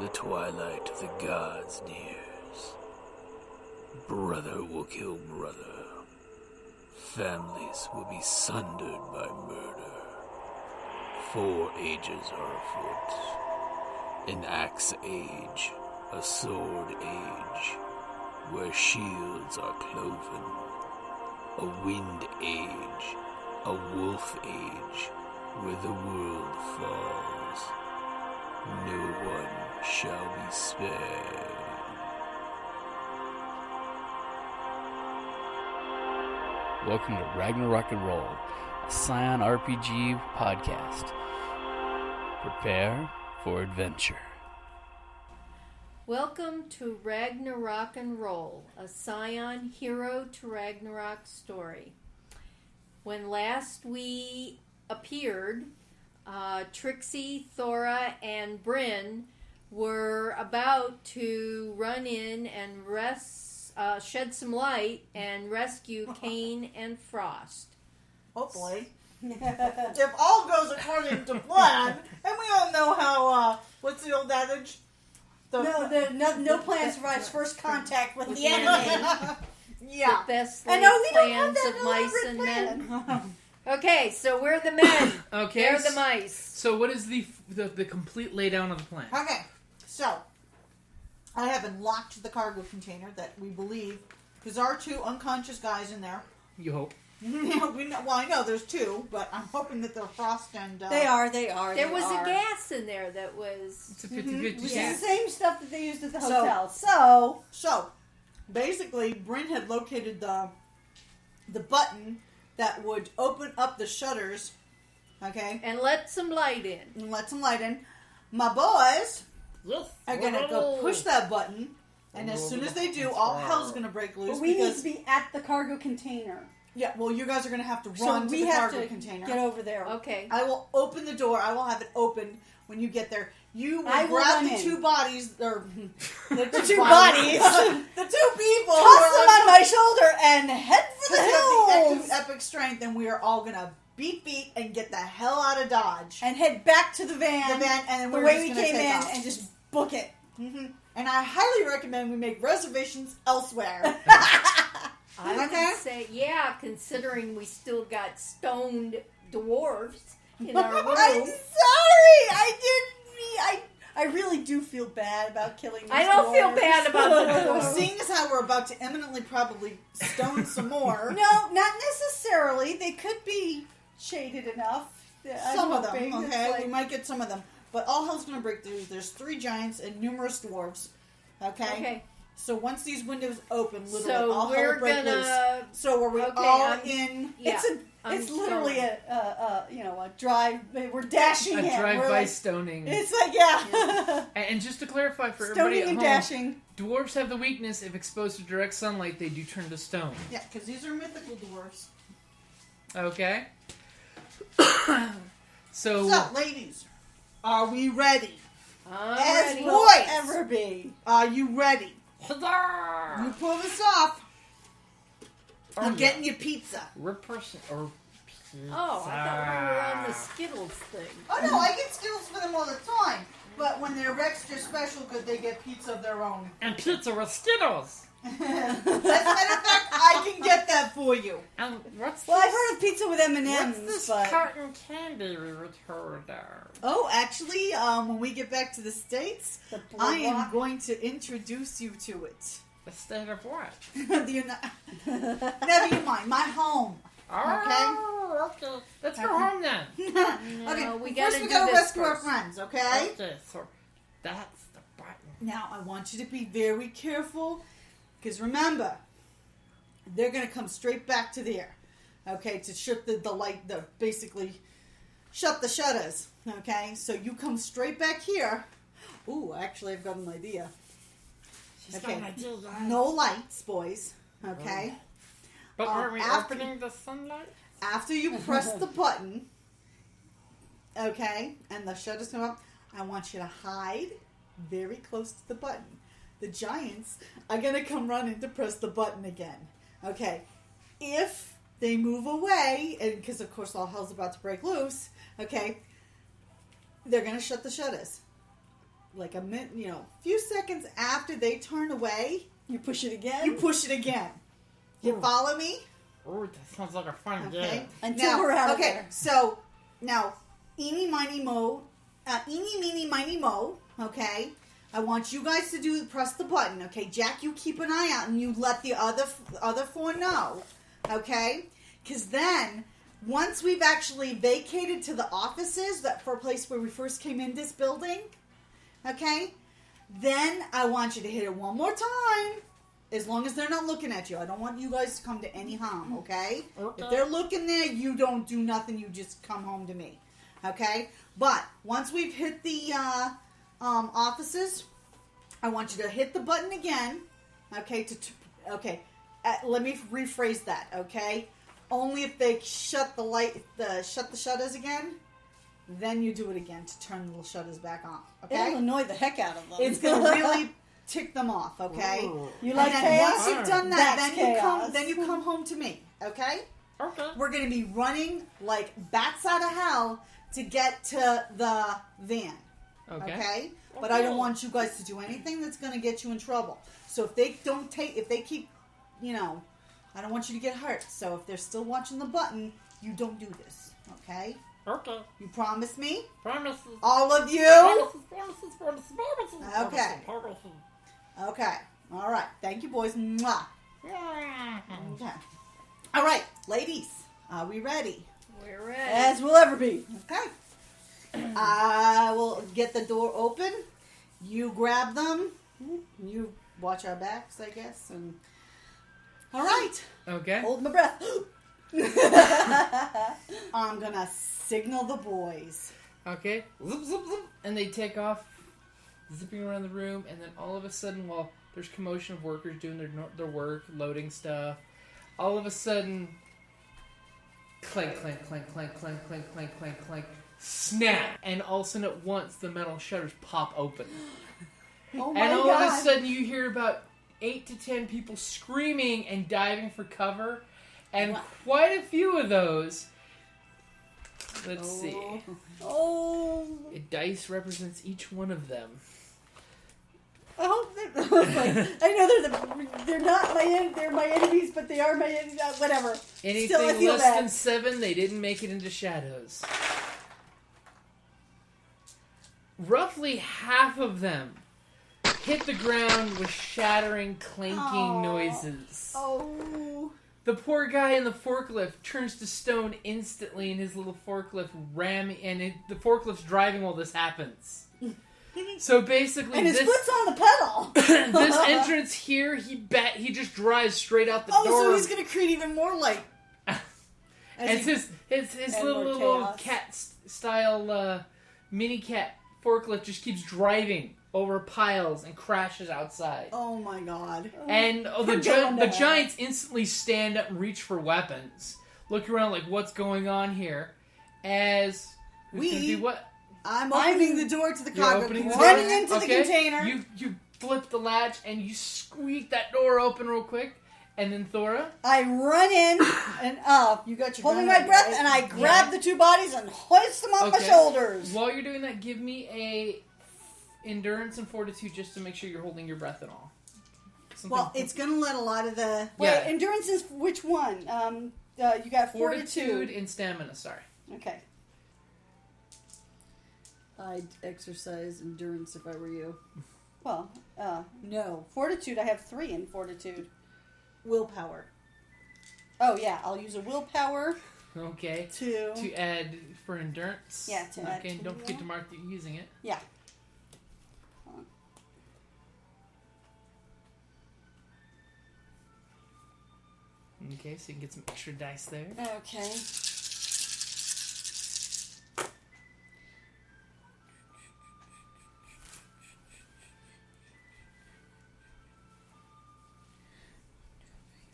the twilight of the gods nears, brother will kill brother. Families will be sundered by murder. 4 ages are afoot. An axe age, a sword age, where shields are cloven. A wind age, a wolf age, where the world falls. No one shall be spared. Welcome to Ragnarok and Roll, a Scion RPG podcast. Prepare for adventure. Welcome to Ragnarok and Roll, a Scion Hero to Ragnarok story. When last we appeared, Trixie, Thora, and Bryn were about to run in and shed some light and rescue Kane and Frost. Hopefully. If all goes according to plan, and we all know how, what's the old adage? No plan survives first contact with the enemy. Yeah. The best I laid know we don't have plans that of mice and elaborate men. Okay, so we're the men. Okay. They're the mice. So what is the complete laydown of the plan? Okay, so I have unlocked the cargo container that we believe, because there are 2 unconscious guys in there. You hope. Well, I know there's 2, but I'm hoping that they're Frost and... They are. There was a gas in there that was... It's a 50-50 It's chance. the same stuff that they used at the So- hotel. So, basically, Bryn had located the button that would open up the shutters, okay? And let some light in. And let some light in. My boys are going to go push that button, and as soon as they do, all hell's going to break loose. But we need to be at the cargo container. Yeah, well, you guys are going to have to So run to we the have cargo to container. get over there. Okay. I will open the door. I will have it open when you get there. You I will will grab run the in. 2 bodies, or the 2 bodies. the 2 people. Toss them on my shoulder and head for the hills. Epic strength, and we are all going to beat and get the hell out of Dodge. And head back to the van. And then the we're way just we gonna came take in off. and just book it. Mm-hmm. And I highly recommend we make reservations elsewhere. I would say, yeah, considering we still got stoned dwarves in our room. I'm sorry. I really do feel bad about killing these I don't feel dwarves. bad about the Well, dwarves. seeing as how we're about to imminently probably stone some more. No, not necessarily. They could be shaded enough. Some I'm of them, hoping. okay? It's like- We might get some of them. But all hell's going to break through. There's 3 giants and numerous dwarves. Okay. So once these windows open, literally So all hell we're will break loose. gonna... So are we Okay, all I'm- in? Yeah. It's literally going. a drive. We're dashing A in. We're drive-by like, stoning. It's like yeah. And just to clarify for everybody Stoning at and home, dashing. dwarves have the weakness, if exposed to direct sunlight, they do turn to stone. Yeah, because these are mythical dwarves. Okay? So, So, ladies, are we ready? I'm As ready. boys, Ever be. are you ready? You huzzah! pull this off. Oh, I'm yeah. getting you pizza. Repression, or pizza. Oh, I thought we were on the Skittles thing. Oh no, I get Skittles for them all the time. But when they're extra special, because they get pizza of their own. And pizza with Skittles! As a matter of fact, I can get that for you. And what's Well, I've this? heard of pizza with M&Ms, What's this but cotton candy we returned there? Oh, actually, when we get back to the States, the I am boardwalk. going to introduce you to it. The state of what? Never you mind, my home. Oh, okay. Let's go home then. Okay, we first gotta we do gotta this rescue our first. friends, okay? Okay, so that's the button. Now, I want you to be very careful, because remember, they're going to come straight back to there, okay, to shut the light, basically shut the shutters, okay? So you come straight back here. Ooh, actually, I've got an idea. Okay, no lights, boys, okay? But aren't we after- opening the sunlight? After you press the button, okay, and the shutters come up, I want you to hide very close to the button. The giants are going to come running to press the button again. Okay, if they move away, and because of course all hell's about to break loose, okay, they're going to shut the shutters. like a minute, few seconds after they turn away, You push it again? you push it again. You follow me? Oh, that sounds like a fun Okay. game. Until we're out of okay, there. so now, eeny, miny, mo, okay? I want you guys to press the button, okay? Jack, you keep an eye out and you let the other four know, okay? Because then, once we've actually vacated to the offices, that for a place where we first came in this building, okay? Then I want you to hit it one more time. As long as they're not looking at you. I don't want you guys to come to any harm, okay? If they're looking there, you don't do nothing. You just come home to me, okay? But once we've hit the offices, I want you to hit the button again, okay? Let me rephrase that, okay? Only if they shut the shutters again, then you do it again to turn the shutters back on, okay? It'll annoy the heck out of them. It's going to really tick them off, okay? Ooh. You like and then chaos? once you've done that, That's then you chaos. come home to me, okay? Okay. We're going to be running like bats out of hell to get to the van, okay? But I don't want you guys to do anything that's going to get you in trouble. So if they keep, I don't want you to get hurt. So if they're still watching the button, you don't do this, okay? Okay. You promise me? Promises. All of you? Promises. Okay. Okay. All right. Thank you, boys. Mwah. Okay. All right, ladies. Are we ready? We're ready. As we'll ever be. Okay. I will get the door open. You grab them. You watch our backs, I guess. And all right. Okay. Hold my breath. I'm going to signal the boys. Okay. Zip, zip, zip. And they take off, zipping around the room, and then all of a sudden, while there's commotion of workers doing their work, loading stuff, all of a sudden, clank, clank, clank, clank, clank, clank, clank, clank, clank, snap! And all of a sudden at once, the metal shutters pop open. Oh my And all God. of a sudden, you hear about 8 to 10 people screaming and diving for cover, and quite a few of those. Let's see. Oh. A dice represents each one of them. I hope that, I know they're not they're my enemies, but they are my enemies. Whatever. Anything Still, I feel less bad. than 7, they didn't make it into shadows. Roughly half of them hit the ground with shattering, clanking noises. Oh. The poor guy in the forklift turns to stone instantly in his little forklift the forklift's driving while this happens. So basically, And his foot's on the pedal. this entrance here, he just drives straight out the door. Oh, so he's going to create even more light. And his And more little chaos. cat style mini cat forklift just keeps driving over piles and crashes outside. Oh my God. And the Forget that. giants instantly stand up and reach for weapons, look around like, what's going on here? As who's gonna do what? I'm opening the door to the You're cargo opening the container. Running into the container. You flip the latch and you squeak that door open real quick, and then Thora. I run in and You got your holding gun my ready, breath, right? and I grab the two bodies and hoist them on my Okay. shoulders. While you're doing that, give me a endurance and fortitude just to make sure you're holding your breath and all. Well, it's going to let a lot of the... Wait, Yeah. endurance is which one? You got fortitude and stamina. Sorry. Okay. I'd exercise endurance if I were you. Well, No. fortitude, I have 3 in fortitude. Willpower. Oh, yeah, I'll use a willpower Okay. to... To add for endurance. Yeah, to add Okay, and to don't forget that. to mark that you're using it. Yeah. Okay, so you can get some extra dice there. Okay.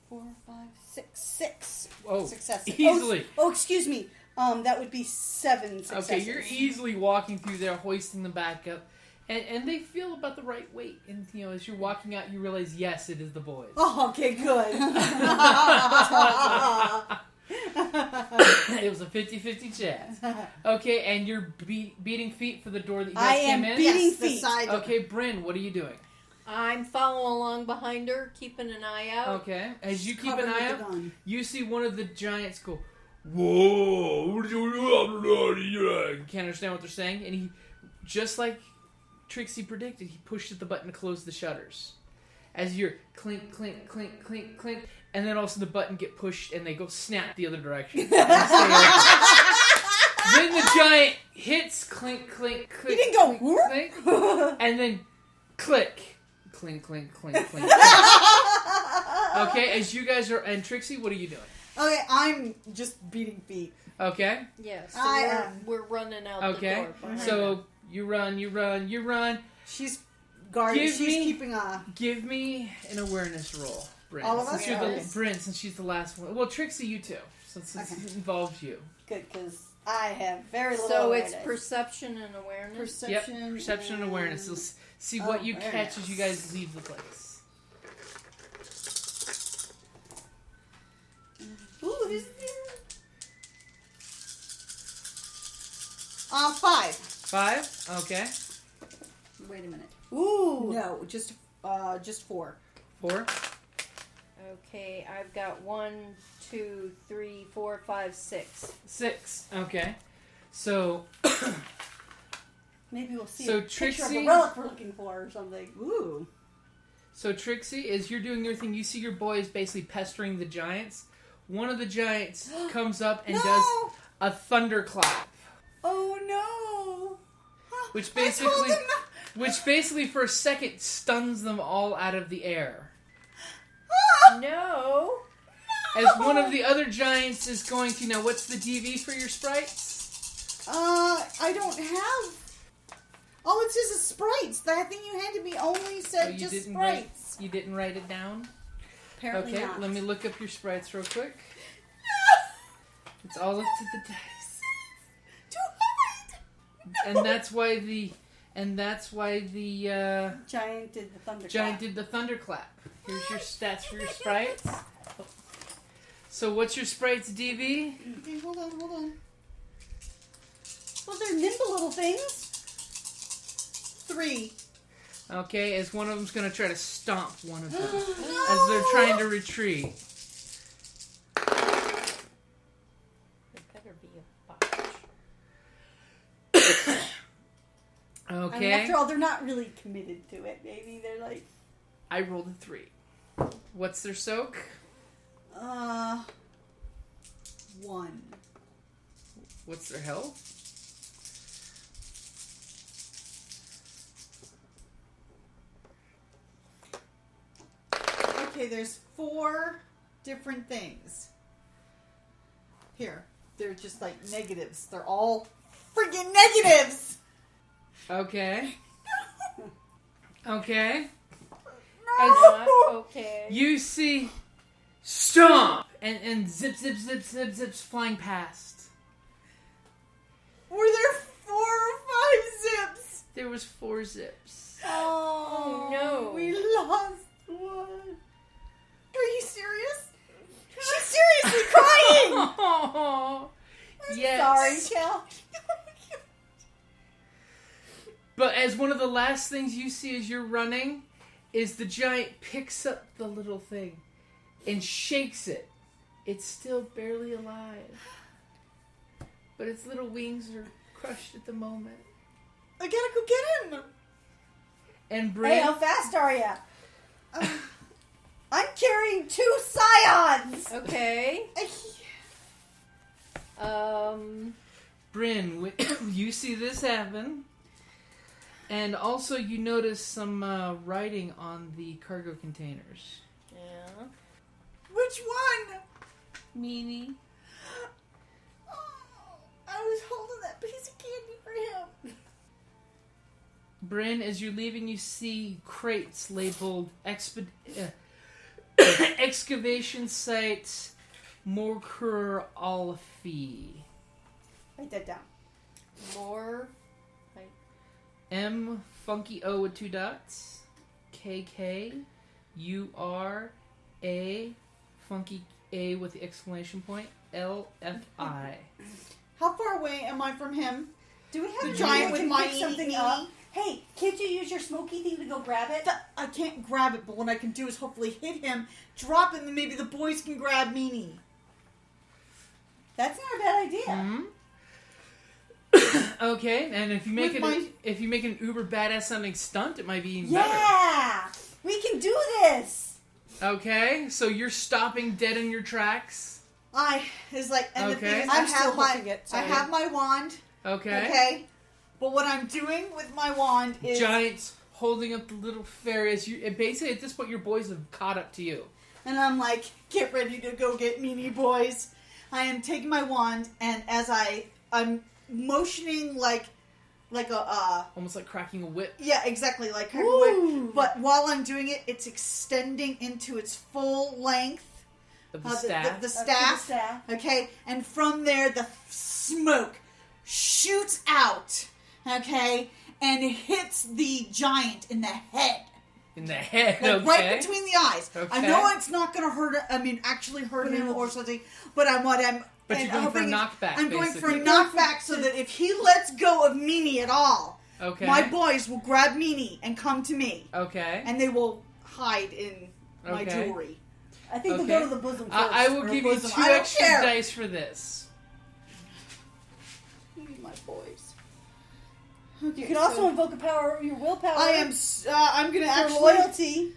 Four, 5, 6. 6 Oh, successes. easily. Oh, excuse me. That would be 7 successes. Okay, you're easily walking through there, hoisting them back up, and they feel about the right weight. And as you're walking out, you realize, yes, it is the boys. Oh, okay, good. It was a 50-50 chance. Okay, and you're beating feet for the door that you guys came in? beating Yes, the feet. side door. Okay, Bryn, what are you doing? I'm following along behind her, keeping an eye out. Okay, as you keep Covered an eye with the out, gun. you see one of the giants go, "Whoa!" You can't understand what they're saying, and he, just like Trixie predicted, he pushes the button to close the shutters. As you're clink, clink, clink, clink, clink, and then also the button get pushed and they go snap the other direction. And stay open. Then the giant hits clink, clink, clink. He didn't go clink, clink, and then click, clink, clink, clink, clink. Okay, as you guys are, and Trixie, what are you doing? Okay, I'm just beating feet. Okay, Yes, we're running out okay. the door. behind her. So you run. She's guarding. Give She's me- keeping a. Give me an awareness roll, Bryn. All of us? Since you're Okay. Bryn, since she's the last one. Well, Trixie, you too, since it involves you. Good, because I have very little So awareness. it's perception and awareness. Perception. Yep, perception and awareness. You'll see what you catch awareness. as you guys leave the place. Ooh, this is... 5. 5. Okay. Wait a minute. Ooh. No, just 4. 4. Okay, I've got 1, 2, 3, 4, 5, 6. 6. Okay. So Maybe we'll see So a picture of Trixie- the relic we're looking for or something. Ooh. Trixie, as you're doing your thing, you see your boys basically pestering the giants. One of the giants comes up and does a thunderclap, Oh no! which I told basically, him not- which basically for a second stuns them all out of the air. No. As one of the other giants is going to, now what's the DV for your sprites? I don't have. All it says is sprites. That thing you handed me only said just sprites. You didn't write it down? Apparently Okay, not. let me look up your sprites real quick. It's all up to the dice. Too hard. And that's why the Giant did the thunder. giant did the thunderclap. Here's your stats for your sprites. So what's your sprites DV? Okay, hold on. Well, they're nimble little things. 3. Okay, as one of them's gonna try to stomp one of them as they're trying to retreat. It better be a botch. I mean, Okay, after all, they're not really committed to it. Maybe they're like, I rolled a 3. What's their soak? 1. What's their health? Okay, there's 4 different things. Here. They're just like negatives. They're all freaking negatives! Okay. Okay. Not okay. You see stomp and zip zips flying past. Were there 4 or 5 zips? There was 4 zips. Oh, no. We lost one. Are you serious? She's seriously crying! Oh, yes. sorry, Kel. But as one of the last things you see as you're running is the giant picks up the little thing and shakes it. It's still barely alive. But its little wings are crushed at the moment. I gotta go get him! And Hey, Bryn, how fast are ya? I'm carrying 2 Scions! Okay. Bryn, you see this happen. And also you notice some writing on the cargo containers. Yeah. Which one? Meanie. Oh, I was holding that piece of candy for him. Bryn, as you're leaving, you see crates labeled excavation site Morkur Alfi. Write that down. More. M funky O with 2 dots. KK URA funky A with the exclamation point. LFI. How far away am I from him? Do we have The a giant we with can my pick something meanie? up? Hey, can't you use your smoky thing to go grab it? I can't grab it, but what I can do is hopefully hit him, drop it, and then maybe the boys can grab Meanie. That's not a bad idea. Mm-hmm. Okay, and if you make if you make an uber badass sounding stunt, it might be even better. Yeah! We can do this! Okay, so you're stopping dead in your tracks. The thing is, I'm still holding it, I sorry. have my wand. Okay. Okay. But what I'm doing with my wand is Giants holding up the little fairy as you. And basically, at this point, your boys have caught up to you. and I'm like, get ready to go get Meanie boys. I am taking my wand, and as I'm motioning like a Almost like cracking a whip. yeah, exactly, like kind of Ooh. whip. But while I'm doing it, it's extending into its full length. Of the staff. The Up to staff. the staff. Okay, and from there the smoke shoots out. Okay, and hits the giant in the head, In the head, like okay. right between the eyes. Okay. I know it's not going to hurt. Actually hurt him or something. But I'm But you're going for a knockback, I'm going for a basically. knockback so that if he lets go of Meanie at all, Okay. my boys will grab Meanie and come to me, Okay. and they will hide in my Okay. jewelry. I think Okay. they'll go to the bosom first. I will Or give you bosom. 2 I don't extra care. dice for this. My boys. You can also invoke a power, your willpower. I'm gonna for actually. loyalty.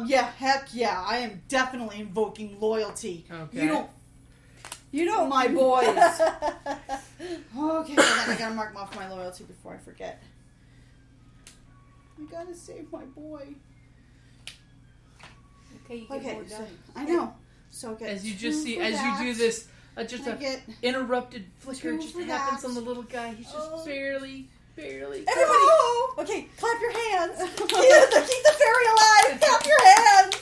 Yeah, heck yeah, I am definitely invoking loyalty. Okay. You know my boys. Okay, hold on, I gotta mark off my loyalty before I forget. I gotta save my boy. Okay, you get Okay, more so, done. I know. So get As you 2 just see, for as that. you do this, just I a get interrupted flicker 2 just for happens that. on the little guy. He's just Oh. barely. Everybody, Oh! okay, clap your hands. keep the fairy alive. Clap your hands.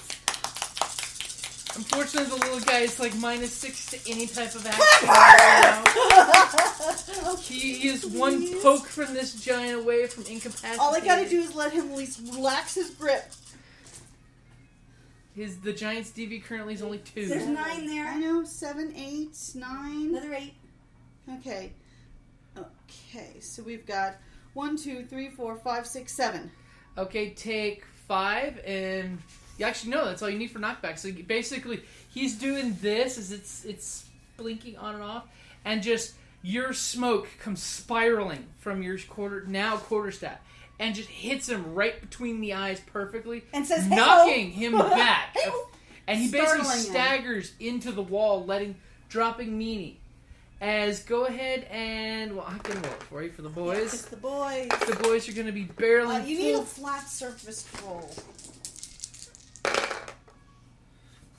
Unfortunately, the little guy is like -6 to any type of action right now. He is one Please. poke from this giant away from incapacitated. All I gotta do is let him at least relax his grip. The giant's DV currently is only 2. There's 9 I there. know, 7, 8, 9. Another 8. Okay. Okay, so we've got 1, 2, 3, 4, 5, 6, 7. Okay, take 5, and you actually know that's all you need for knockback. So basically, he's doing this as it's blinking on and off, and just your smoke comes spiraling from your quarterstaff, and just hits him right between the eyes perfectly, And says, knocking him back. Hey-o. And he basically Startling him. staggers into the wall, dropping Meanie. Go ahead and I can roll for you for the boys. It's the boys. The boys are going to be barreling. You need a flat surface roll.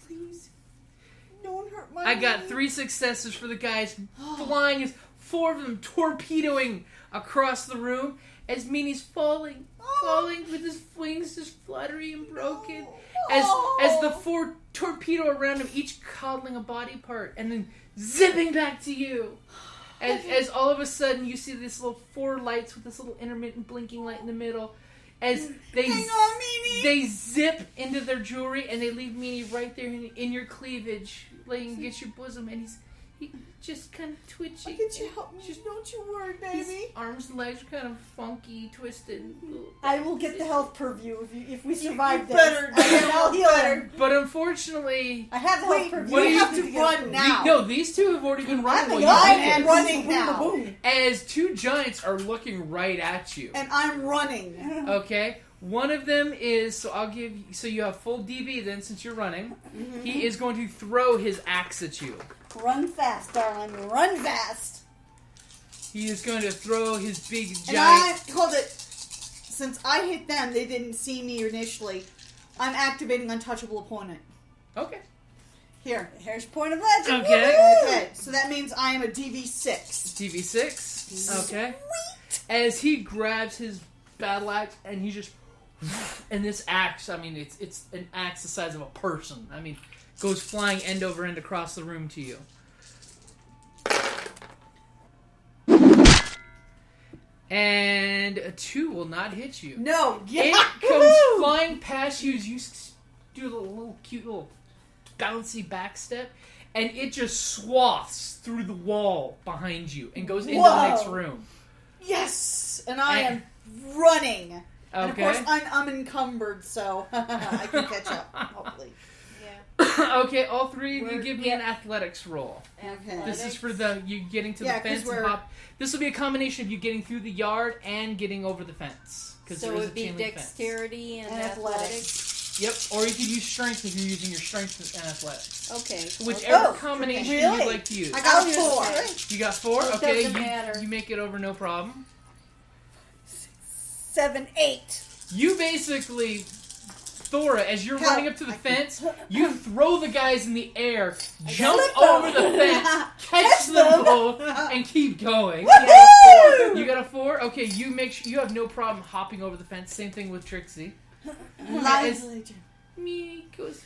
Please. Don't hurt my I got knee. 3 successes for the guys flying as 4 of them torpedoing across the room as Meanie's falling with his wings just fluttery and broken. As the 4 torpedo around him, each coddling a body part and then zipping back to you. As all of a sudden you see this little 4 lights with this little intermittent blinking light in the middle. As they Hang on, Meanie. they zip into their jewelry and they leave Meanie right there in your cleavage, laying against your bosom, and he's just kind of twitching. Why can't you help me? Don't you worry, His baby. arms and legs are kind of funky, twisted. I will get the health purview if we survive this. better And then I'll heal better. her. But unfortunately, I have the health purview. what do We you have to to get run it. now. no, these 2 have already been running. I'm while I you did am this. running now. Boom. As 2 giants are looking right at you. And I'm running. Okay, one of them is so you have full DV then since you're running. Mm-hmm. He is going to throw his axe at you. Run fast, darling. Run fast. He is going to throw his big And giant. hold it. Since I hit them, they didn't see me initially. I'm activating untouchable opponent. Okay. Here. Here's point of legend. Okay. Woohoo! Okay, so that means I am a DV6. DV6. Okay. As he grabs his battle axe and he just and this axe, I mean it's an axe the size of a person. I mean, goes flying end over end across the room to you. And a 2 will not hit you. No, It yeah. comes flying past you as you do a little cute little bouncy back step, and it just swaths through the wall behind you and goes into the next room. Yes! And I am running. Okay. And of course, I'm encumbered, so I can catch up, hopefully. Okay, all three of you give me an athletics roll. Okay. This is for you getting to the 'cause fence and hop. This will be a combination of you getting through the yard and getting over the fence. So it would be dexterity and athletics. Yep, or you could use strength if you're using your strength and athletics. Okay. Whichever combination you'd like to use. I got 4. You got 4? It Okay, doesn't matter. You make it over no problem. 7, 8. You basically, Thora, as you're running up to the fence, you throw the guys in the air, jump over the fence, catch them both, and keep going. You got a 4? Okay, you make sure you have no problem hopping over the fence. Same thing with Trixie. Me goes.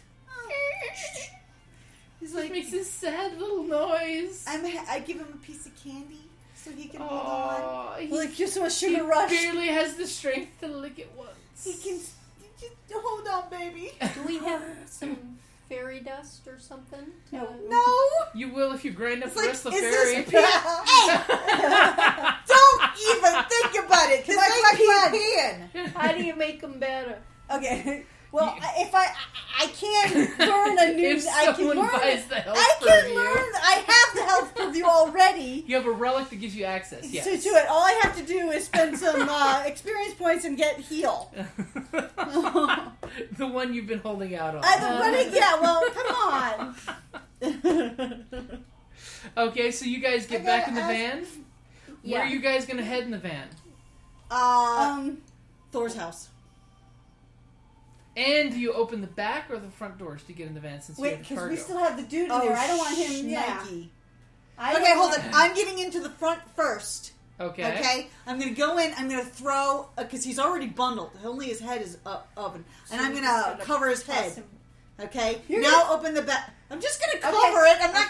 He's like, makes this sad little noise. I give him a piece of candy so he can hold on. He Like, just a sugar rush. barely has the strength to lick it once. He can just hold on, baby. Do we have some fairy dust or something? No. You will if you grind up It's the like, rest of is the this fairy. Don't even think about it. This ain't pan. How do you make them better? Okay. Well, if I can learn a new... If I can someone learn buys the health I for can you. learn... I have the health for you already. You have a relic that gives you access. Yes. To it. All I have to do is spend some experience points and get heal. The one you've been holding out on. Come on. Okay, so you guys get back in the van. Yeah. Where are you guys going to head in the van? Thor's house. And do you open the back or the front doors to get in the van since you Wait, have because cargo? we still have the dude in there. I don't want him... Shnikey. I Okay, hold on. I'm getting into the front first. Okay. Okay? I'm going to go in. I'm going to throw... Because he's already bundled. Only his head is open. And I'm going to cover his head. Okay? Now open the back. I'm just going to cover it. I'm not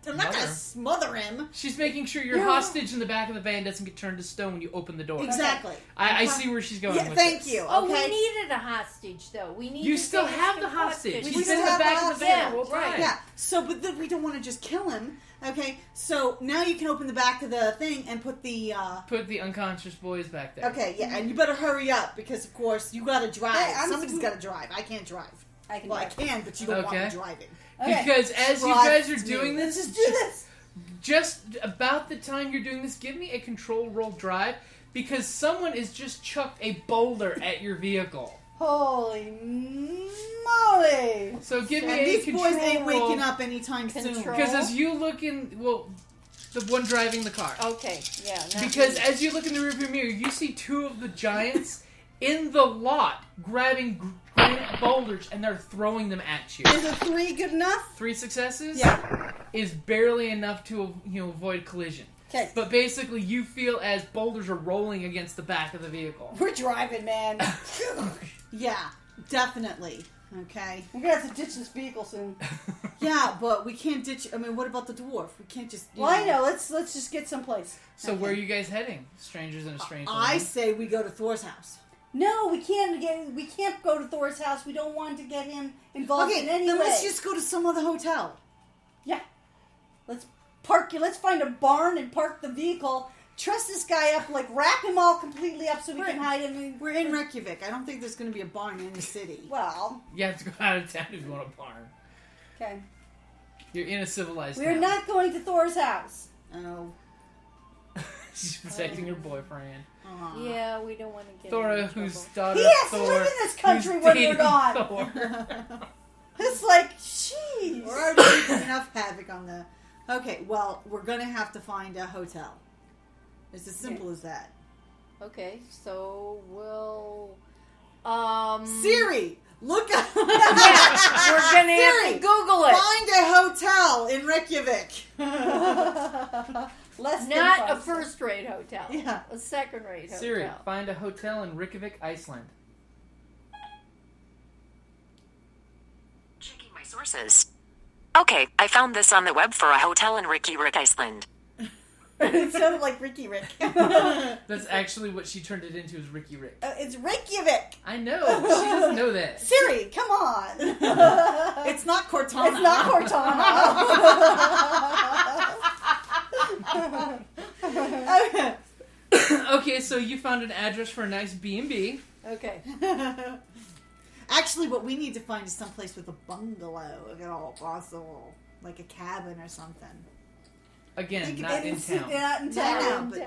I'm not going to smother him. She's making sure your hostage in the back of the van doesn't get turned to stone when you open the door. Exactly. I see where she's going with thank this. you. Oh, Okay? we needed a hostage, though. We need. You still have the hostage. We He's still in the have back the of the van. hostage. We'll try. Yeah. So, but then we don't want to just kill him. Okay? So, now you can open the back of the thing and put the... Put the unconscious boys back there. Okay, yeah. And you better hurry up because, of course, you got to drive. Hey, Somebody's got to drive. I can't drive. I can Well, I drive. can, but you don't want me driving. Okay. Because as you guys are doing Let's this, just do this. just about the time you're doing this, give me a control roll drive because someone has just chucked a boulder at your vehicle. Holy moly! So give me And a these control boys ain't roll. waking up anytime soon. Control. Because as you look in, the one driving the car. Okay, yeah. Because as you look in the rearview mirror, you see 2 of the giants in the lot grabbing granite boulders and they're throwing them at you. Is a 3 good enough? 3 successes? Yeah. Is barely enough to avoid collision. Okay. But basically, you feel as boulders are rolling against the back of the vehicle. We're driving, man. Yeah, definitely. Okay. We're gonna have to ditch this vehicle soon. Yeah, but we can't ditch... I mean, what about the dwarf? We can't just... Well, I know. Let's just get someplace. So where are you guys heading? Strangers in a strange I land. say we go to Thor's house. No, we can't go to Thor's house. We don't want to get him involved Okay, in any then way. let's just go to some other hotel. Yeah. Let's find a barn and park the vehicle. Truss this guy up, wrap him all completely up so we can hide him. We're in Reykjavik. I don't think there's going to be a barn in the city. Well, You have to go out of town if you want a barn. okay. You're in a civilized We're town. not going to Thor's house. Oh. She's protecting her boyfriend. Yeah, we don't want to get Thora, in whose trouble. daughter He has Thor, to live in this country who's when we're dating gone. Thor. It's like, jeez. We're already making enough havoc on the... Okay, well, we're going to have to find a hotel. It's as simple as that. Okay, so we'll. Siri, look up. We're gonna have Siri, to Google it. Find a hotel in Reykjavik. Not a first-rate hotel. Yeah. A second-rate hotel. Siri, find a hotel in Reykjavik, Iceland. Checking my sources. Okay, I found this on the web for a hotel in Reykjavik, Iceland. It sounded like Ricky Rick. That's actually what she turned it into, is Ricky Rick. It's Reykjavik. I know. She doesn't know that. Siri, come on. It's not Cortana. It's not Cortana. Okay, so you found an address for a nice B&B. Okay. Actually, what we need to find is someplace with a bungalow, if at all possible, like a cabin or something. Again, not in town. Not in No, town. but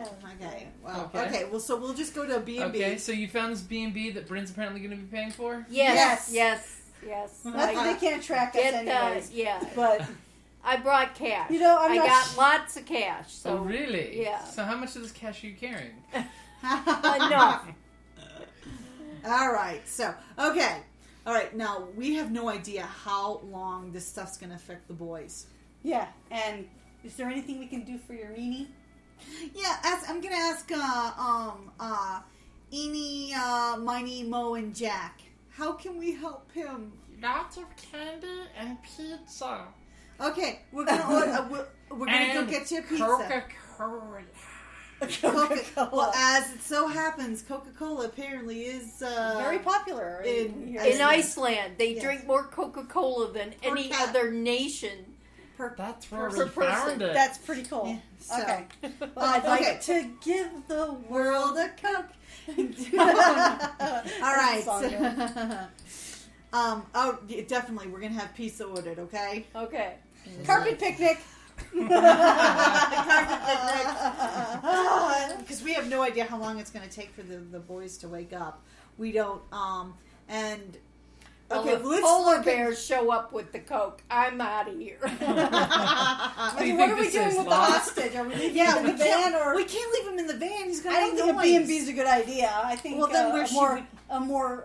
okay. Well, Okay. okay. Well, so we'll just go to a B&B. Okay, so you found this B&B that Bryn's apparently going to be paying for? Yes. Yes. Yes. They can't track us Get anyways. yeah. But I brought cash. You know, I not got lots of cash. So Oh, really? Yeah. So how much of this cash are you carrying? enough. All right. So, okay. All right. Now, we have no idea how long this stuff's going to affect the boys. yeah, and is there anything we can do for your meanie? Yeah, I'm going to ask Eenie, Miney, Mo, and Jack. How can we help him? Lots of candy and pizza. Okay, we're going to order, we're going to go get you a pizza. Coca-Cola. Coca-Cola. Well, as it so happens, Coca-Cola apparently is Very popular in In Iceland, they Yes. drink more Coca-Cola than any cat. other nation. That's where Per we person. found it. That's pretty cool. Yeah, so- Okay. Well, I'd like Okay. to give the world a Coke. All right. Song, Oh, yeah, definitely, we're gonna have pizza ordered. Okay. Okay. Carpet picnic. Because we have no idea how long it's gonna take for the boys to wake up. We don't. And Well, okay, if let's polar look bears show up with the Coke, I'm out of here. What do you What think are we this doing is, with the Lost? hostage? Are we leaving Yeah, him in the van or? we can't leave him in the van. He's gonna. I don't make think a noise. B&B is a good idea. I think Well, then where should a more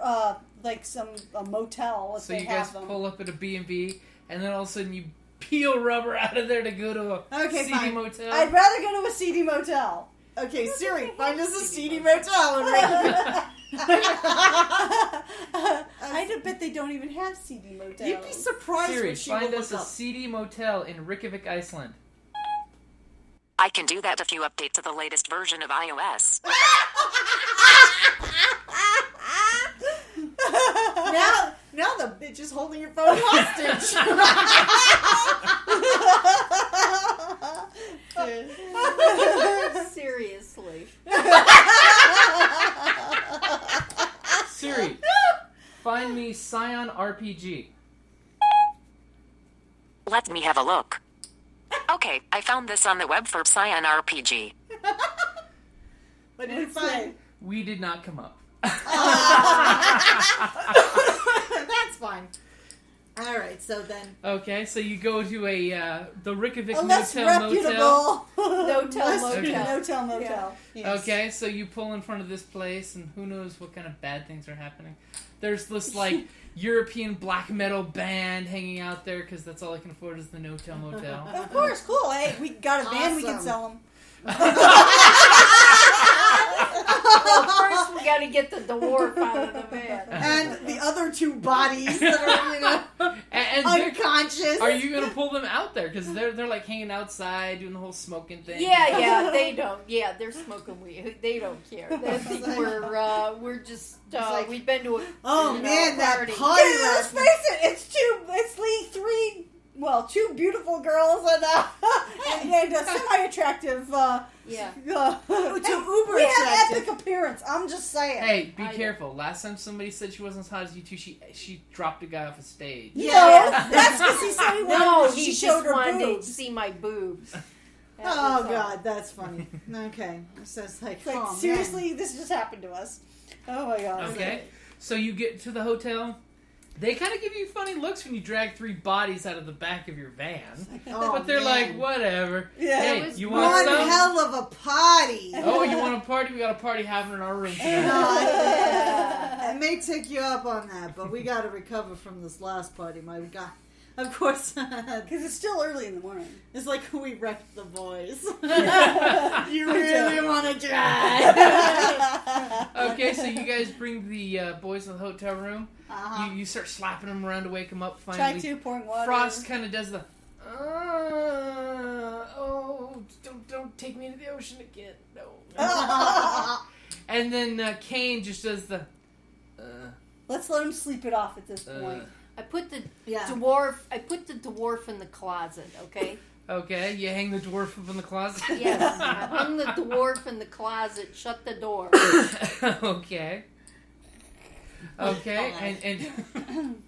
like a motel if So they you guys have them. pull up at a B&B, and then all of a sudden you peel rubber out of there to go to a Okay, seedy fine. motel. I'd rather go to a seedy motel. Okay, Siri, find us a seedy motel. And I bet they don't even have seedy motels. You'd be surprised Siri, what she find will us look a up. seedy motel in Reykjavik, Iceland. I can do that if you update to the latest version of iOS. Now the bitch is holding your phone hostage. Seriously. Siri, find me Scion RPG. Let me have a look. Okay, I found this on the web for Scion RPG. What did it What's find? We did not come up. That's fine. All right, so then Okay, so you go to the Reykjavik A less Motel. reputable Motel. no-tell motel. Yes. Okay, so you pull in front of this place, and who knows what kind of bad things are happening. There's this, like, European black metal band hanging out there, because that's all I can afford is the no-tell motel. Of course, cool. Hey, we got a van. We can Awesome. sell them. Well, first we got to get the dwarf out of the van. and the other two bodies that are And they're- unconscious. are you going to pull them out there? Because they're, like, hanging outside, doing the whole smoking thing. Yeah, they don't. Yeah, they're smoking weed. They don't care. They think we're just like, we've been to a Oh man, that party. party Let's last face it. It's two beautiful girls and a semi-attractive. Yeah. Two uber we have attractive. epic appearance. I'm just saying. Hey, be I know. careful. Last time somebody said she wasn't as hot as you two, she dropped a guy off a stage. No, Yeah. that's because he said he wanted. No, she he showed just her wanted to boobs. see my boobs. That Oh was all. god, that's funny. Okay, so it's like, Like, oh, seriously, this just happened to us. Oh my god. Okay, so you get to the hotel. They kind of give you funny looks when you drag 3 bodies out of the back of your van. Man. Oh, But they're man. like, whatever. Yeah, Hey, it was you want One some? hell of a party. Oh, you want a party? We got a party happening in our room tonight. I may take you up on that, but we got to recover from this last party, my God. Of course, Because it's still early in the morning. it's like we wrecked the boys. You really want to drive? Okay, so you guys bring the boys to the hotel room. Uh-huh. You start slapping them around to wake them up. Try Finally, to pouring water. Frost kind of does the. Don't take me into the ocean again. No. And then Kane just does the. Let's let him sleep it off at this point. I put the Yeah. dwarf in the closet, okay? Okay, you hang the dwarf up in the closet? Yes, I hung the dwarf in the closet, shut the door. Okay. Okay, and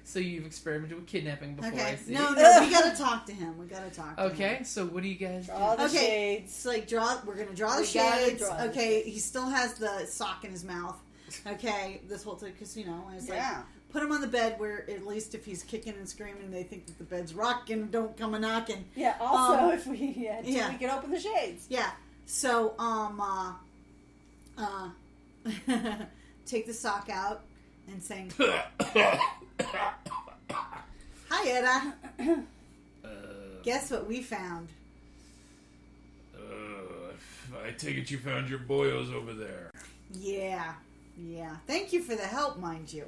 so you've experimented with kidnapping before, I Okay. see. No, we gotta talk to him. We gotta talk to him. Okay, so what do you guys do? Draw the Okay. shades. It's like we're gonna draw the We gotta shades. draw the Okay, he still has the sock in his mouth. Okay, this whole time, because, it's like, put him on the bed where at least if he's kicking and screaming, they think that the bed's rocking, don't come a knocking. Yeah, also, if we had to, yeah. we could open the shades. Yeah, so, take the sock out and saying, Hi, Edda. Guess what we found? I take it you found your boyos over there. Yeah. Thank you for the help, mind you.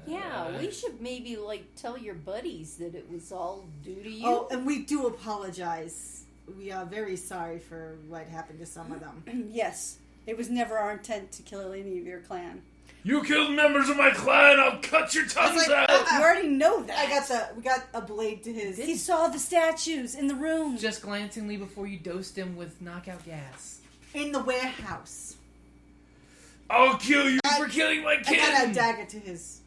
Yeah, we should maybe, tell your buddies that it was all due to you. Oh, and we do apologize. We are very sorry for what happened to some of them. Yes, it was never our intent to kill any of your clan. You killed members of my clan, I'll cut your tongues out! You already know that. We got a blade to his... He saw the statues in the room. Just glancingly before you dosed him with knockout gas. In the warehouse. I'll kill you for killing my kid! I got a dagger to his...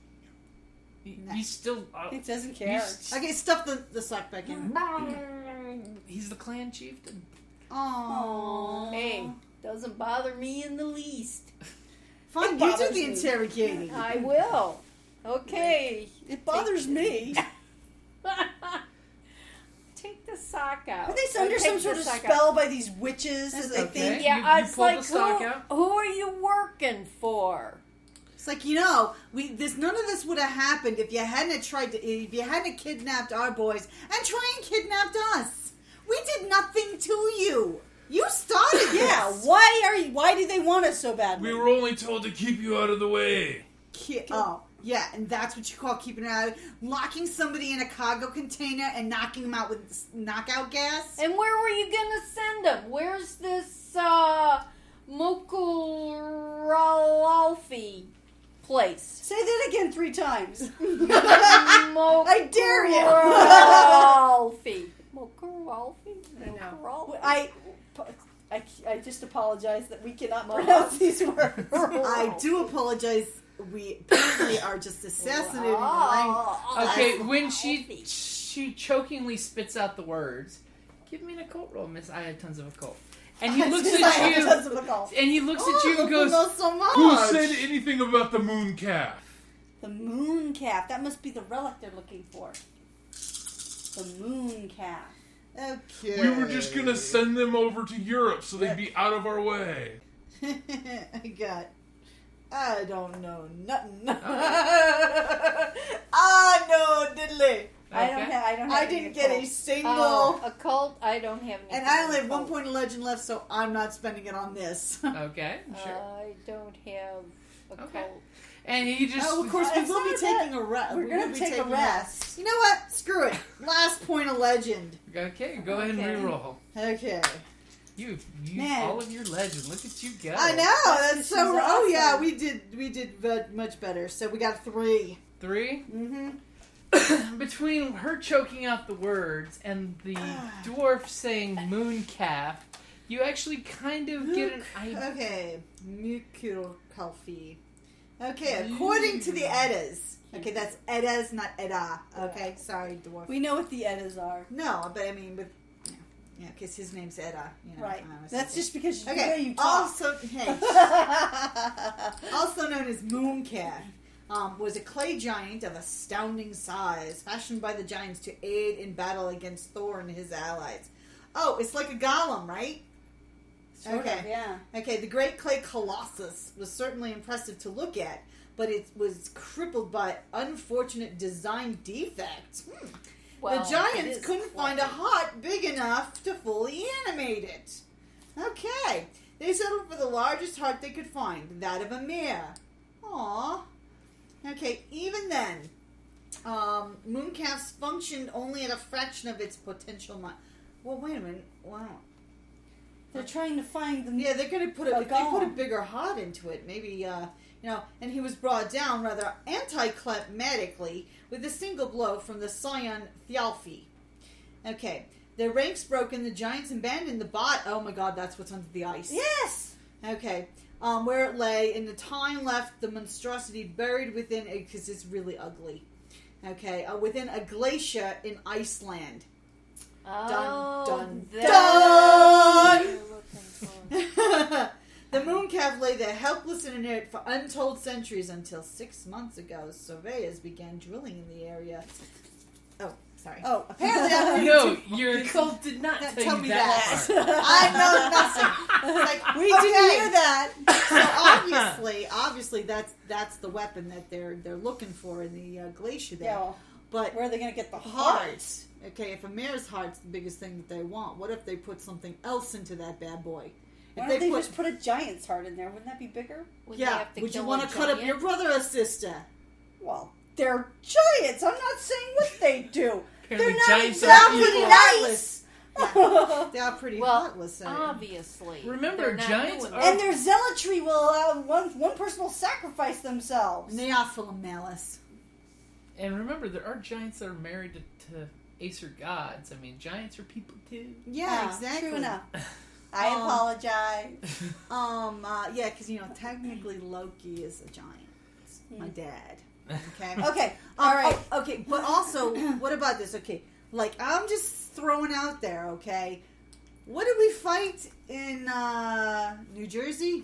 You still... He doesn't care. Okay, stuff the sock back in. He's the clan chieftain. Aww. Hey, doesn't bother me in the least. Fine, It you do bothers the me. interrogating. I will. Okay. It bothers me. Take the sock out. Are they under Take some the sort of sock spell out. by these witches that they Okay. think? Yeah, You it's pull the like, sock out? who are you working for? It's like, none of this would have happened if you hadn't kidnapped our boys and tried and kidnapped us. We did nothing to you. You started this. Yeah, why do they want us so badly? We were only told to keep you out of the way. Oh, yeah, and that's what you call keeping it out. Locking somebody in a cargo container and knocking them out with knockout gas. And where were you going to send them? Where's this Mokulalfi place? Say that again 3 times. I dare you. Mokulalfi? I just apologize that we cannot pronounce these words. I do apologize. We apparently are just assassinating the language. Okay, when she chokingly spits out the words, give me an occult roll, miss. I had tons of occult. And he looks at you, and he looks at you and goes, so much. Who said anything about the moon calf? The moon calf. That must be the relic they're looking for. The moon calf. Okay. We were just gonna send them over to Europe so they'd be out of our way. I don't know nothing. I know diddly. I didn't get a single. Occult, I don't have any. And I only have 1 point of legend left, so I'm not spending it on this. okay, sure. I don't have occult. Okay. And he just... Oh, of course, we will be taking a rest. We're going to take a rest. You know what? Screw it. Last point of legend. Okay, go ahead and reroll. Okay. You used Man. all of your legend. Look at you go. I know. That's so... She's Oh, yeah, awesome. we did much better. So we got 3. 3? Mm-hmm. Between her choking out the words and the dwarf saying moon calf, you actually kind of get an idea. Okay. Mukulkalfi. Okay, according to the Eddas. Okay, that's Eddas, not Edda. Okay, sorry, dwarf. We know what the Eddas are. No, but I mean, with... Yeah, because his name's Edda. Right. honestly. That's just because the way Okay, you talk. also known as Mooncalf, was a clay giant of astounding size, fashioned by the giants to aid in battle against Thor and his allies. Oh, it's like a golem, right? Sort of, yeah. Okay, the Great Clay Colossus was certainly impressive to look at, but it was crippled by unfortunate design defects. Well, the it giants is couldn't find a heart big enough to fully animate it. Okay, they settled for the largest heart they could find, that of a mare. Aww. Okay, even then, Mooncalf's functioned only at a fraction of its potential. Well, wait a minute. Wow. They're trying to find them. Yeah, they're going to put A if they put a golem. bigger heart into it. Maybe and he was brought down rather anticlimactically with a single blow from the Scion Thialfi. Okay, their ranks broken, the giants abandoned the bot. Oh my god, that's what's under the ice. Yes! Okay, where it lay, and the time left the monstrosity buried within it, because it's really ugly. Okay, within a glacier in Iceland. Oh, Dun, that's dun. what you're looking for. The mooncalf lay there helpless and inert for untold centuries until 6 months ago. Surveyors began drilling in the area. Oh, sorry. Oh, apparently I'm No, your cult did not tell me you that that. part. I know nothing. It's like, We didn't hear that. So obviously, that's the weapon that they're looking for in the glacier there. Yeah, well, But where are they going to get the heart. hearts? Okay, if a mare's heart's the biggest thing that they want, what if they put something else into that bad boy? Why don't they just put a giant's heart in there? Wouldn't that be bigger? Would they Yeah, have to would you kill want a to cut up giant? your brother or sister? Well, they're giants. I'm not saying what they do. Apparently They're not giants are exactly evil. nice. Yeah, they are pretty Well, heartless. obviously. Remember, they're not giants doing are- that. And their zealotry will one person will sacrifice themselves. And they are full of malice. And remember, there are giants that are married to Acer gods. I mean, giants are people too. Yeah, exactly. True enough. I apologize. Yeah, because technically Loki is a giant. It's my dad. Okay. Okay. All right. Okay, but also, what about this? Okay, like I'm just throwing out there. Okay, what did we fight in New Jersey?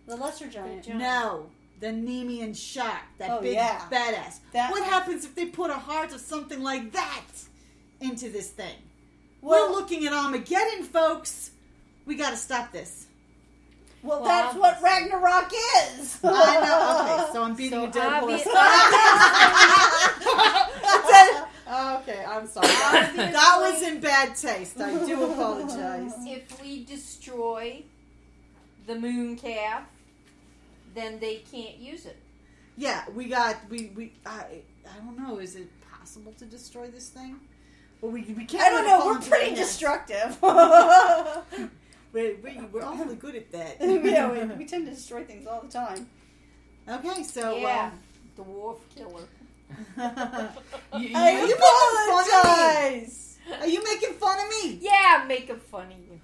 The lesser giant. No, the Nemean shark, that big yeah. badass. That- What happens if they put a heart or something like that into this thing? Well- We're looking at Armageddon, folks. We got to stop this. Well, Well, that's what Ragnarok is. I know. Okay, so I'm beating a dead horse. Okay, I'm sorry. That was in bad taste. I do apologize. If we destroy the moon calf, then they can't use it. Yeah, we I don't know. Is it possible to destroy this thing? Well, we can't. I don't know. fall We're into pretty the nest. destructive. We're awfully good at that. Yeah, we tend to destroy things all the time. Okay, so Yeah, the wolf killer. I you making fun of me? apologize. Are you making fun of me? Yeah, I'm making fun of you.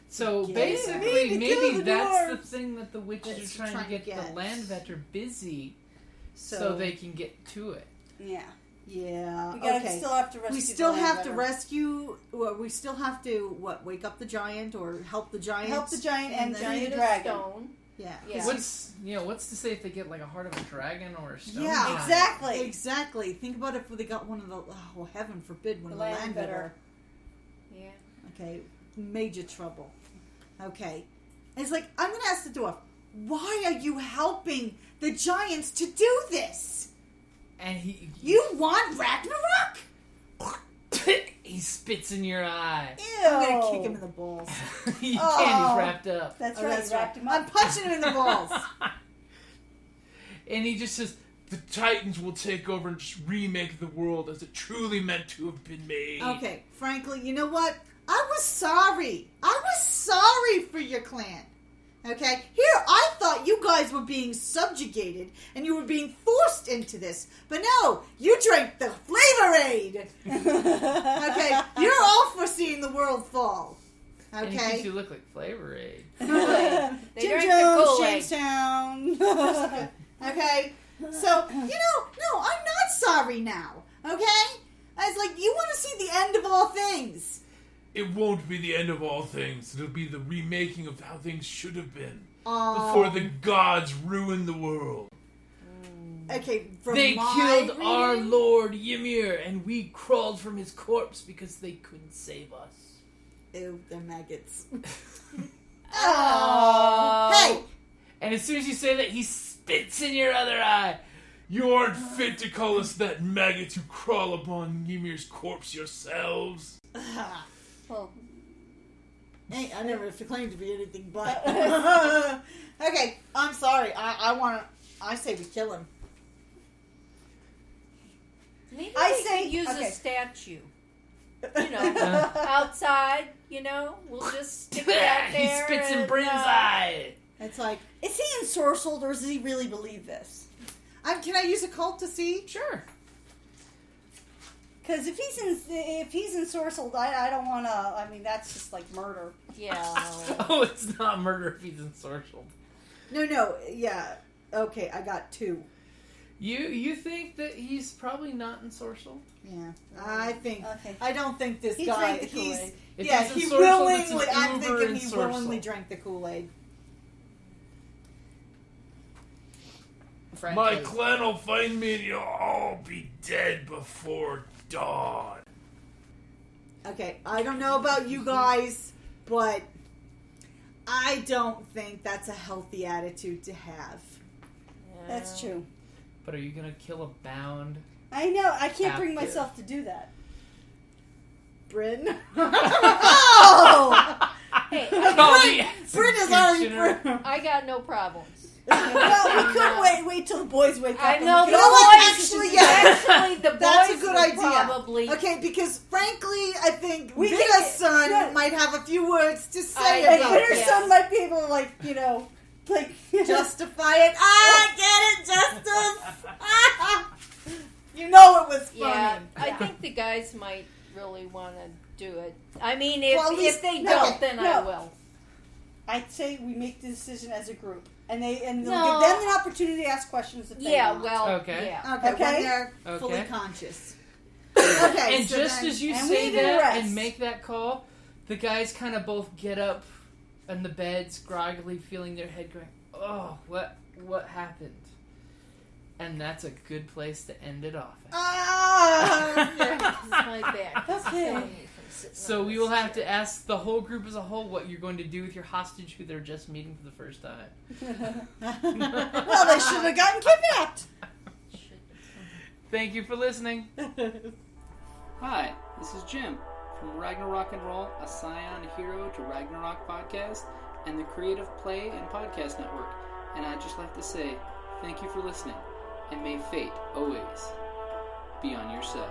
So Yeah. basically, Need to maybe kill the that's the dwarves. thing that the witches are trying to get the land vetter busy, so they can get to it. Yeah. Yeah. We gotta okay. still have to rescue. We still the have land to vetter. rescue. Well, we still have to wake up the giant or help the giant. Help the giant and then- free Giant the of dragon. stone. Yeah. Yeah. What's to say if they get like a heart of a dragon or a stone? Yeah, giant? Exactly. Exactly. Think about if they got one of the. Oh, heaven forbid, one The of the land land vetter. Yeah. Okay, major trouble. Okay, and it's like I'm going to ask the dwarf, why are you helping the giants to do this? And he You want Ragnarok? he spits in your eye. Ew. I'm going to kick him in the balls. You Oh. can't. He's wrapped up. That's Oh, right. that's you wrapped right. him I'm up. punching him in the balls. And he just says, the Titans will take over and just remake the world as it truly meant to have been made. Okay, frankly, you know what? I was sorry. I was sorry for your clan. Okay? Here, I thought you guys were being subjugated and you were being forced into this. But no, you drank the Flavor Aid. Okay? You're all for seeing the world fall. And he Okay? makes you look like Flavor Aid. They Jim drank the Jones, Kool-Aid. Jamestown. Okay? So, no, I'm not sorry now. Okay? I was like, you want to see the end of all things. It won't be the end of all things. It'll be the remaking of how things should have been. Oh. Before the gods ruined the world. Okay, from They my killed our reading- Lord Ymir, and we crawled from his corpse because they couldn't save us. Ew, they're maggots. Oh. Hey! And as soon as you say that, he spits in your other eye. You aren't fit to call us that maggots who crawl upon Ymir's corpse yourselves. Well, Hey, I never claimed to be anything but. Okay, I'm sorry. I say we kill him. Maybe I they say- could use okay. a statue. Outside, we'll just stick it out there. He spits in and, Bryn's eye. It's like, Is he ensorcelled or does he really believe this? can I use a cult to see? Sure. Because if he's ensorcelled, I don't want to. I mean, that's just like murder. Yeah. Oh, it's not murder if he's ensorcelled. No, yeah. Okay, I got 2. You think that he's probably not ensorcelled? Yeah, I think. Okay. I don't think this He guy. drank the Kool-Aid. If Yeah, he's he ensorcelled, it's an willingly. I'm uber thinking he ensorcelled. willingly drank the Kool-Aid. Frank My goes, clan will find me and you'll all be dead before dawn. Okay, I don't know about you guys, but I don't think that's a healthy attitude to have. That's true. But are you gonna kill a bound? I know. I can't bring Captive. myself to do that. Bryn? Oh! Hey, Call the Bryn is already executioner. Bryn. I got no problems. Well, we could wait till the boys wake up. I and know we the could- know what? boys. Actually, yeah. Actually, the boys That's a good would idea. probably. Okay, because frankly, I think We Vida's can- son yeah. might have a few words to I say And about think Bitter's it. son might be able to, like, you know, like Justify it. Get it, Justice. You know it was funny. Yeah, I think the guys might really want to do it. I mean, if, Well, at least- if they no, don't, then I no. will. I'd say we make the decision as a group, and they'll No. give them an opportunity to ask questions if they Yeah, want. well, Okay. yeah. Okay, Okay. when they're fully Okay. conscious. Okay, And so just then- as you and say we need to that rest. and make that call, the guys kind of both get up in the beds, groggily feeling their head going, "Oh, what happened?" And that's a good place to end it off. It's my back. It's Okay. killing me from sitting So on we this will have to chair. ask the whole group as a whole what you're going to do with your hostage who they're just meeting for the first time. Well, they should have gotten kidnapped. Thank you for listening. Hi, this is Jim from Ragnarok and Roll, a Scion Hero to Ragnarok podcast, and the Creative Play and Podcast Network. And I'd just like to say thank you for listening, and may fate always be on your side.